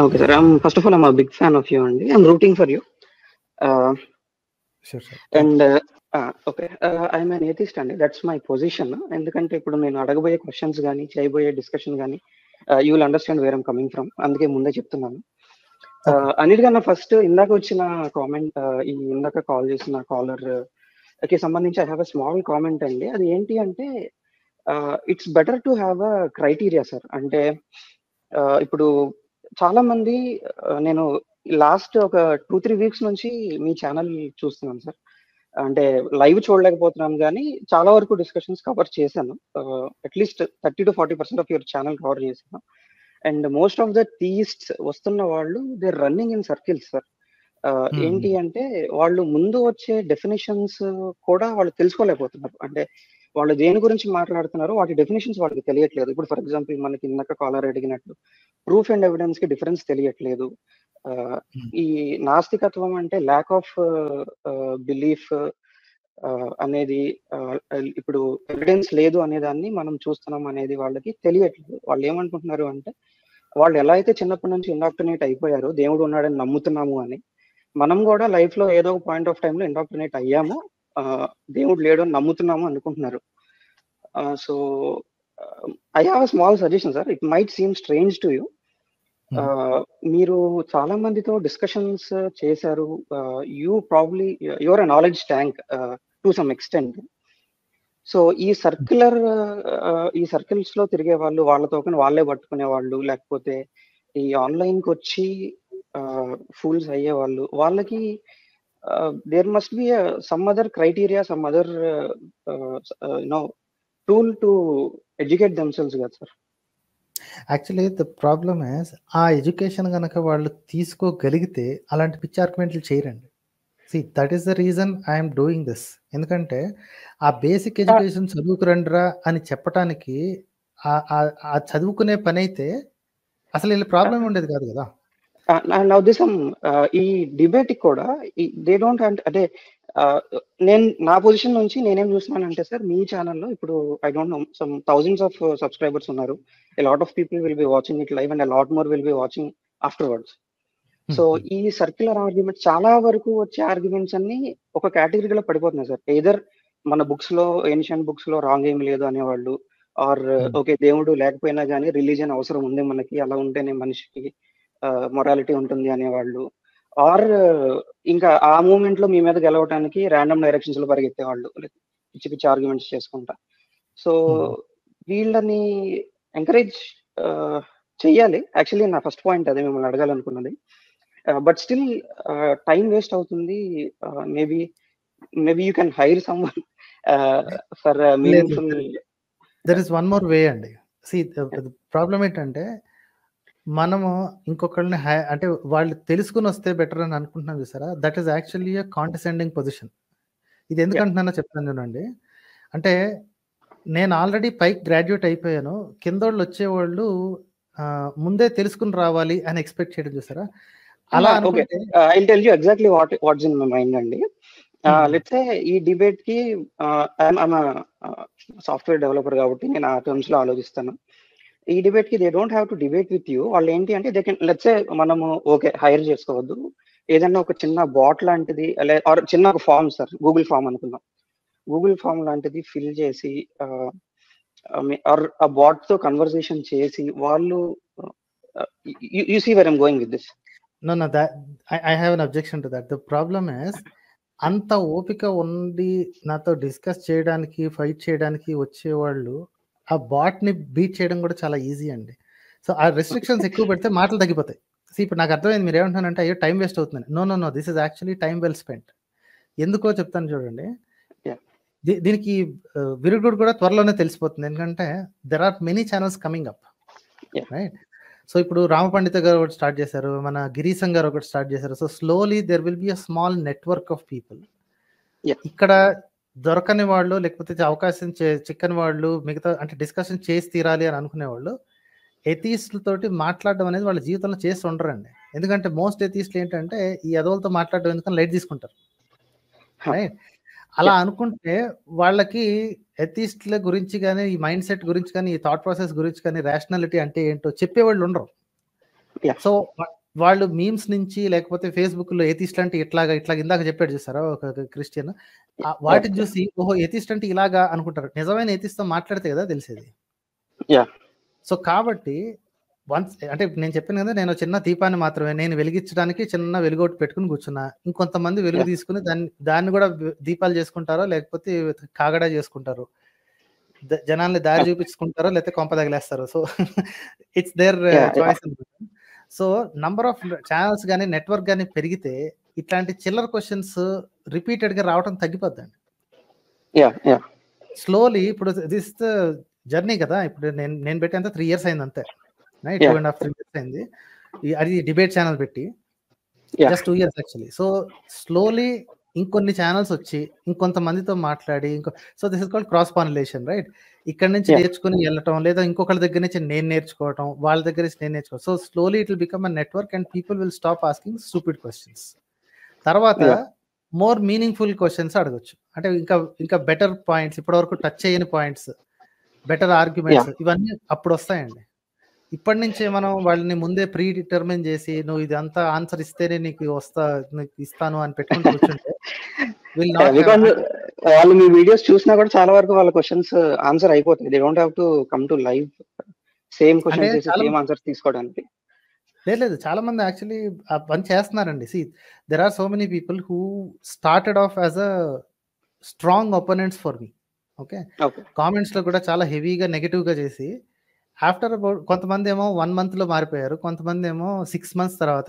Okay, sir. First of all, I'm a big fan of you, and I'm rooting for you. Uh, Sure, sir. Thank and you. okay, I'm an atheist అండి. That's my position. ఎందుకంటే ఇప్పుడు నేను అడగబోయే questions కానీ చేయబోయే discussion కానీ you will understand where I'm coming from. అందుకే ముందే చెప్తున్నాను. Okay. అన్నిటికన్నా ఫస్ట్ ఇందాక వచ్చిన కామెంట్, ఈ ఇందాక కాల్ చేసిన కాలర్ కి సంబంధించి I have a small comment అండి. అది ఏంటి అంటే it's better to have a criteria sir. అంటే ఇప్పుడు చాలా మంది నేను లాస్ట్ ఒక 2-3 వీక్స్ నుంచి మీ ఛానల్ చూస్తున్నాను సార్. అంటే లైవ్ చూడలేకపోతున్నాను కానీ చాలా వరకు డిస్కషన్స్ కవర్ చేశాను. At least 30-40% of your channel cover చేశాను. And most of the theists వస్తున్న వాళ్ళు they running in circles sir. ఏంటి అంటే వాళ్ళు ముందు వచ్చే డెఫినేషన్స్ కూడా వాళ్ళు తెలుసుకోలేకపోతున్నారు. అంటే వాళ్ళు దేని గురించి మాట్లాడుతున్నారో వాటి డెఫినేషన్స్ వాళ్ళకి తెలియట్లేదు. ఇప్పుడు ఫర్ ఎగ్జాంపుల్ మనకి ఇందాక కాలర్ అడిగినట్టు ప్రూఫ్ అండ్ ఎవిడెన్స్ కి డిఫరెన్స్ తెలియట్లేదు. ఈ నాస్తికత్వం అంటే ల్యాక్ ఆఫ్ బిలీఫ్ అనేది ఇప్పుడు ఎవిడెన్స్ లేదు అనే దాన్ని మనం చూస్తున్నాం అనేది వాళ్ళకి తెలియట్లేదు. వాళ్ళు ఏమనుకుంటున్నారు అంటే వాళ్ళు ఎలా అయితే చిన్నప్పటి నుంచి ఇండాక్ట్రినేట్ అయిపోయారో దేవుడు ఉన్నాడని నమ్ముతున్నాము అని, మనం కూడా లైఫ్ లో ఏదో ఒక పాయింట్ ఆఫ్ టైంలో ఇండాక్ట్రినేట్ అయ్యాము, దేవుడు లేడు అని నమ్ముతున్నాము అనుకుంటున్నారు. So I have a small suggestion sir. It might seem strange to you. మీరు చాలా మందితో డిస్కషన్స్ చేశారు. You probably your a knowledge tank to some extent. So ఈ సర్కిల్స్ లో తిరిగే వాళ్ళు, వాళ్ళతో వాళ్ళే పట్టుకునే వాళ్ళు, లేకపోతే ఈ ఆన్లైన్ కి వచ్చి ఫూల్స్ అయ్యే వాళ్ళు, వాళ్ళకి there must be some other criteria, some other you know tool to educate themselves కదా sir. Actually the problem is ఆ ఎడ్యుకేషన్ కనుక వాళ్ళు తీసుకోగలిగితే అలాంటి పిచ్చి ఆర్గ్యుమెంట్లు చేయరండి. See that is the reason I'm doing this. ఎందుకంటే ఆ బేసిక్ ఎడ్యుకేషన్ చదువుకురండిరా అని చెప్పడానికి ఆ చదువుకునే పని అయితే అసలు వీళ్ళ ప్రాబ్లం ఉండేది కాదు కదా. నా ఉద్దేశం ఈ డిబేట్ కూడా దే డోంట్ అంటే నేను నా పొజిషన్ నుంచి నేనేం చూస్తున్నానంటే సార్, మీ ఛానల్లో ఇప్పుడు I don't know some thousands of subscribers ఉన్నారు. A lot of people will be watching it live and a lot more will be watching afterwards. So ఈ సర్క్యులర్ ఆర్గ్యుమెంట్, చాలా వరకు వచ్చే ఆర్గ్యుమెంట్స్ అన్ని ఒక కేటగిరీలో పడిపోతున్నాయి సార్. ఎయిదర్ మన బుక్స్ లో, ఏన్షియన్ బుక్స్ లో రాంగ్ ఏం లేదు అనేవాళ్ళు, ఆర్ ఓకే దేవుడు లేకపోయినా కానీ రిలీజియన్ అవసరం ఉంది మనకి, అలా ఉంటేనే మనిషికి మొరాలిటీ ఉంటుంది అనేవాళ్ళు, ఆర్ ఇంకా ఆ మూమెంట్ లో మీ మీద గెలవడానికి ర్యాండమ్ డైరెక్షన్స్ లో పరిగెత్తేవాళ్ళు, పిచ్చి పిచ్చి ఆర్గ్యుమెంట్స్ చేసుకుంటా. సో వీళ్ళని ఎంకరేజ్ చెయ్యాలి. యాక్చువల్లీ నా ఫస్ట్ పాయింట్ అదే మిమ్మల్ని అడగాలనుకున్నది. బట్ స్టిల్ టైం వేస్ట్ అవుతుంది. Maybe you can hire someone for meaningful. There is one more way అండి. సి ప్రాబ్లం ఏంటంటే మనము ఇంకొకళ్ళని అంటే వాళ్ళు తెలుసుకుని వస్తే బెటర్ అని అనుకుంటున్నాం చూసారా, that is actually a condescending position. ఇది ఎందుకంటున్నానో చెప్తాను చూడండి. అంటే నేను ఆల్రెడీ పైకి గ్రాడ్యుయేట్ అయిపోయాను, కిందోళ్ళు వచ్చేవాళ్ళు ముందే తెలుసుకుని రావాలి అని ఎక్స్పెక్ట్ చేయడం చూసారా. అలా అనుకుంటే I tell you exactly what's in my mind అండి. లెట్స్ సే ఈ డిబేట్ కి సాఫ్ట్వేర్ డెవలపర్ కాబట్టి నేను ఆ టర్మ్స్ లో ఆలోచిస్తాను. ఈ డిబేట్ కి they don't have to debate with you. వాళ్ళు ఏంటి అంటే దే కెన్, లెట్స్ సే మనము ఓకే హైర్ చేసుకోవద్దు, ఏదైనా ఒక చిన్న బాట్ లాంటిది ఆర్ చిన్న ఒక ఫామ్ సార్, గూగుల్ ఫామ్ అనుకుందాం, గూగుల్ ఫామ్ లాంటిది ఫిల్ చేసి ఆర్ ఆ బాట్ తో కన్వర్సేషన్ చేసి వాళ్ళు, you see where I'm going with this. No, that I have an objection to that. The problem is అంత ఓపిక ఉండి నాతో డిస్కస్ చేయడానికి, ఫైట్ చేయడానికి వచ్చేవాళ్ళు ఆ బాట్ ని బీట్ చేయడం కూడా చాలా ఈజీ అండి. సో ఆ రెస్ట్రిక్షన్స్ ఎక్కువ పెడితే మాటలు తగ్గిపోతాయి. సో ఇప్పుడు నాకు అర్థమైంది మీరు ఏమంటున్నారంటే అయ్యో టైం వేస్ట్ అవుతుంది. No, this is actually time well spent. ఎందుకో చెప్తాను చూడండి. దీనికి విరుగుడు కూడా త్వరలోనే తెలిసిపోతుంది. ఎందుకంటే there are many channels coming up, right? So ఇప్పుడు రామపండిత గారు ఒకటి స్టార్ట్ చేశారు, మన గిరీశం గారు ఒకటి స్టార్ట్ చేశారు. So slowly there will be a small network of people. ఇక్కడ దొరకని వాళ్ళు, లేకపోతే అవకాశం చిక్కని వాళ్ళు, మిగతా అంటే డిస్కషన్ చేసి తీరాలి అని అనుకునే వాళ్ళు ఎథీస్ట్లతోటి మాట్లాడడం అనేది వాళ్ళ జీవితంలో చేసి ఉండరండి. ఎందుకంటే మోస్ట్ ఎథీస్ట్లు ఏంటంటే ఈ ఎదవలతో మాట్లాడడం ఎందుకని లైట్ తీసుకుంటారు, రైట్? అలా అనుకుంటే వాళ్ళకి ఎథీస్ట్ల గురించి కానీ, ఈ మైండ్ సెట్ గురించి కానీ, ఈ థాట్ ప్రాసెస్ గురించి కానీ, రేషనాలిటీ అంటే ఏంటో చెప్పేవాళ్ళు ఉండరు. Yeah. సో వాళ్ళు మీమ్స్ నుంచి లేకపోతే ఫేస్బుక్ లో ఎథిస్ట్ అంటే ఇట్లాగా ఇందాక చెప్పాడు చూసారా ఒక క్రిస్టియన్, వాటిని చూసి ఓహో ఎథిస్ట్ అంటే ఇలాగా అనుకుంటారు. నిజమైన ఎథిస్ట్ తో మాట్లాడితే కదా తెలిసేది. Yeah. సో కాబట్టి వన్స్ అంటే నేను చెప్పాను కదా, నేను చిన్న దీపాన్ని మాత్రమే, నేను వెలిగించడానికి చిన్న వెలుగొట్టు పెట్టుకుని కూర్చున్నా. ఇంకొంతమంది వెలుగు Yeah. తీసుకుని దాన్ని కూడా దీపాలు చేసుకుంటారో లేకపోతే కాగడా చేసుకుంటారు, జనాల్ని దారి Yeah. చూపించుకుంటారో లేకపోతే కొంప తగిలేస్తారు. So it's there Yeah. Choice. So number of channels కానీ నెట్వర్క్ కానీ పెరిగితే ఇట్లాంటి చిల్లర క్వశ్చన్స్ రిపీటెడ్ గా రావడం తగ్గిపోద్దండి. Yeah. Yeah. స్లోలీ ఇప్పుడు దిస్ జర్నీ కదా, ఇప్పుడు నేను పెట్టి అంతా 3 years అయింది అంతే, రైట్? Yeah. 2.5 3 years అయింది. అది డిబేట్ ఛానల్ పెట్టి Yeah. Just 2 years actually. So slowly ఇంకొన్ని ఛానల్స్ వచ్చి ఇంకొంతమందితో మాట్లాడి so this is called cross pollination, right? ఇక్కడ నుంచి Yeah. నేర్చుకుని వెళ్ళటం, లేదా ఇంకొకరి దగ్గర నుంచి నేను నేర్చుకోవటం, వాళ్ళ దగ్గర నుంచి నేను నేర్చుకోవడం. So slowly it will become a network and people will stop asking stupid questions. తర్వాత Yeah. మోర్ మీనింగ్ఫుల్ క్వశ్చన్స్ అడగొచ్చు. అంటే ఇంకా బెటర్ పాయింట్స్, ఇప్పటివరకు టచ్ చేయని పాయింట్స్, బెటర్ ఆర్గ్యుమెంట్స్, ఇవన్నీ అప్పుడు వస్తాయండి. ఇప్పటి నుంచే మనం వాళ్ళని ముందే ప్రీ డిటర్మిన్ చేసి నువ్వు ఇదంతా ఆన్సర్ ఇస్తేనే నీకు ఇస్తాను అని పెట్టుకుంటూ కూర్చుంటే will not have- బికాజ్ వాళ్ళు మీ వీడియోస్ చూసినా కూడా చాలా వరకు వాళ్ళ క్వశ్చన్స్ ఆన్సర్ అయిపోతాయి. They don't have to come to live same questions చేసి చాలా- సేమ్ ఆన్సర్స్ తీసుకోవడానికి. లేదు చాలా మంది యాక్చువల్లీ ఆ పని చేస్తున్నారండి. See there are so many people who started off as a strong opponents for me. Okay, okay. Comments లో కూడా చాలా హెవీగా నెగటివ్ గా చేసి ఆఫ్టర్ అబౌట్ కొంతమంది ఏమో 1 month లో మారిపోయారు, కొంతమంది ఏమో 6 months తర్వాత.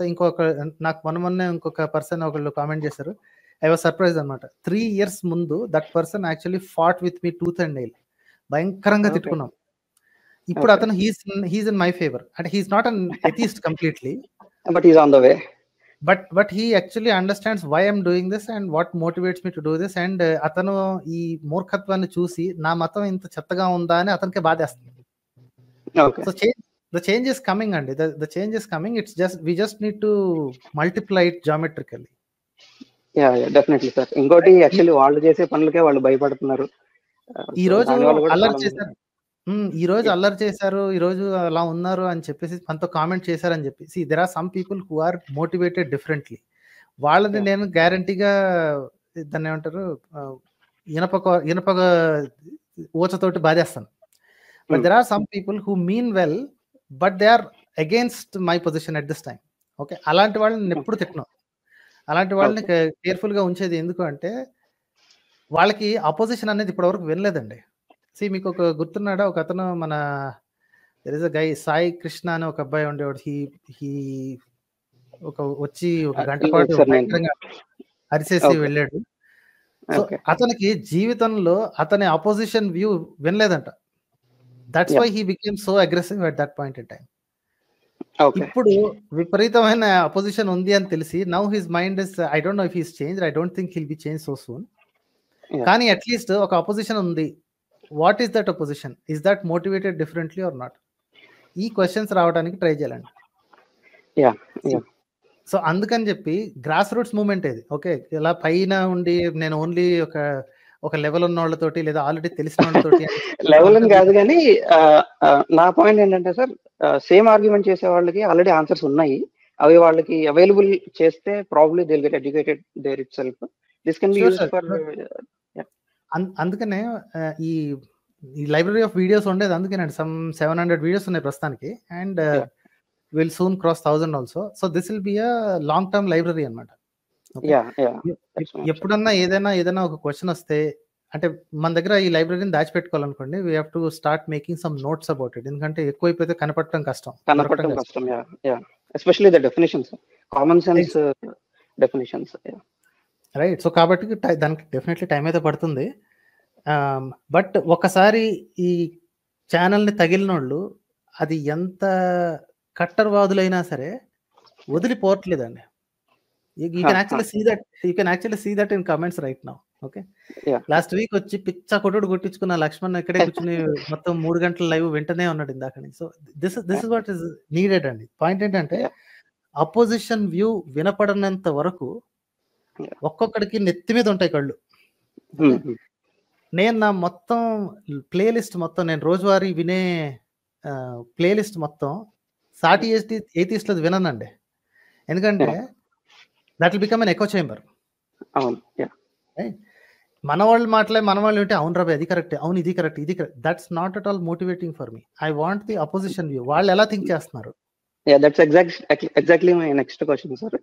నాకు మొన్నే ఇంకొక పర్సన్ ఒకళ్ళు కామెంట్ చేశారు. ఐ వాజ్ సర్ప్రైజ్ అనమాట. 3 years ముందు that person actually fought with me tooth and nail, భయంకరంగా Okay. తిట్టుకున్నాం. ఇప్పుడు Okay. అతను హీస్ ఇన్ మై ఫేవర్. అంటే he's not an atheist completely, but is on the way. But he actually understands why I'm doing this and what motivates me to do this. And అతను ఈ మూర్ఖత్వాన్ని చూసి నా మతం ఇంత చెత్తగా ఉందా అని అతనికి బాధేస్తుంది. Okay. So the change is coming, and the change is coming. It's just we just need to multiply it geometrically. Yeah definitely sir. ఇంకోటి యాక్చువల్లీ వాళ్ళు చేసే పనులకే వాళ్ళు భయపడుతున్నారు. ఈ రోజు దానివల్ల కూడా అల్లరి చాలా చేశారు, ఈ రోజు అల్లరి చేశారు, ఈ రోజు అలా ఉన్నారు అని చెప్పేసి మనతో కామెంట్ చేశారని చెప్పి. See, there are some people who are motivated differently. వాళ్ళని నేను గ్యారంటీగా దాన్ని ఏమంటారు, ఇనప ఊచతోటి బాధేస్తాను. But there are some people who mean well, but they are against my position at this time. Okay, అలాంటి వాళ్ళని నేను ఎప్పుడు తిట్టను. అలాంటి వాళ్ళని కేర్ఫుల్ గా ఉంచేది ఎందుకు అంటే వాళ్ళకి అపోజిషన్ అనేది ఇప్పటివరకు వినలేదండి. మీకు ఒక గుర్తున్నాడా, ఒక అతను మన there is a guy Sai Krishna అని ఒక అబ్బాయి ఉండేవాడు. హీ వచ్చి ఒక గంట పాటు భయంకరంగా అరిసేసి వెళ్ళాడు. సో అతనికి జీవితంలో అతని అపోజిషన్ వ్యూ వినలేదంట. That's why he became so aggressive at that point in time. ఇప్పుడు విపరీతమైన అపోజిషన్ ఉంది అని తెలిసి now his mind is, I don't know if he's changed, I don't think he'll be changed so soon. కానీ at least ఒక opposition ఉంది. What is that opposition? Is that motivated differently or not? ఈ questions రావడానికి try చేయాలండి. So అందుకని చెప్పి grass roots movement ఇది. Okay, ఇలా పైన ఉండి నేను ఓన్లీ ఒక లెవెల్ ఉన్న వాళ్ళతోటి లేదా ఆల్రెడీ తెలిసిన వాళ్ళతోటి లెవెల్ అని కాదు, కానీ నా పాయింట్ ఏంటంటే సార్, సేమ్ ఆర్గ్యుమెంట్ చేసే వాళ్ళకి ఆల్రెడీ ఆన్సర్స్ ఉన్నాయి. అవి వాళ్ళకి అవైలబుల్ చేస్తే probably they will get educated there itself. This can be used for. అందుకనే ఈ లైబ్రరీ ఆఫ్ వీడియోస్ ఉండేది. అందుకేనండి 700 వీడియోస్ ఉన్నాయి ప్రస్తుతానికి. And will soon cross 1000 also. So this will be a long term library అన్నమాట. ఎప్పుడన్నా ఏదైనా ఒక క్వశ్చన్ వస్తే, అంటే మన దగ్గర ఈ లైబ్రరీని దాచిపెట్టుకోవాలనుకోండి, we have to start making some notes about it. ఎందుకంటే ఎక్కువైపోతే కనపడటం కష్టం. Especially the definitions, common sense definitions. Right. So కాబట్టి దానికి డెఫినెట్లీ టైం అయితే పడుతుంది. బట్ ఒకసారి ఈ ఛానల్ని తగిలిన వాళ్ళు అది ఎంత కట్టర్వాదులైనా సరే వదిలిపోవట్లేదండి. You can actually see that in comments right now. Okay. Last week వచ్చి పిచ్చ కొట్టుడు కొట్టించుకున్న లక్ష్మణ్ ఇక్కడే కూర్చుని మొత్తం 3 గంటల లైవ్ వెంటనే ఉన్నాడు ఇందాక. So this is what is needed అండి. పాయింట్ ఏంటంటే అపోజిషన్ వ్యూ వినపడనంత వరకు ఒక్కొక్కడికి నెత్తి మీద ఉంటాయి కళ్ళు. నేను నా మొత్తం ప్లేలిస్ట్ మొత్తం, నేను రోజువారీ వినే ప్లేలిస్ట్ మొత్తం సాటి ఏథిస్ట్లది విననండి. ఎందుకంటే that will become an echo chamber. అవును. యాహ్! రైట్. మన వాళ్ళు వింటే అవును రాబోయ్ అది కరెక్టే, అవును ఇది correct, that's not at all motivating for me. I want the opposition view. వాళ్ళు ఎలా థింక్ చేస్తున్నారు. That's exactly my next question sir.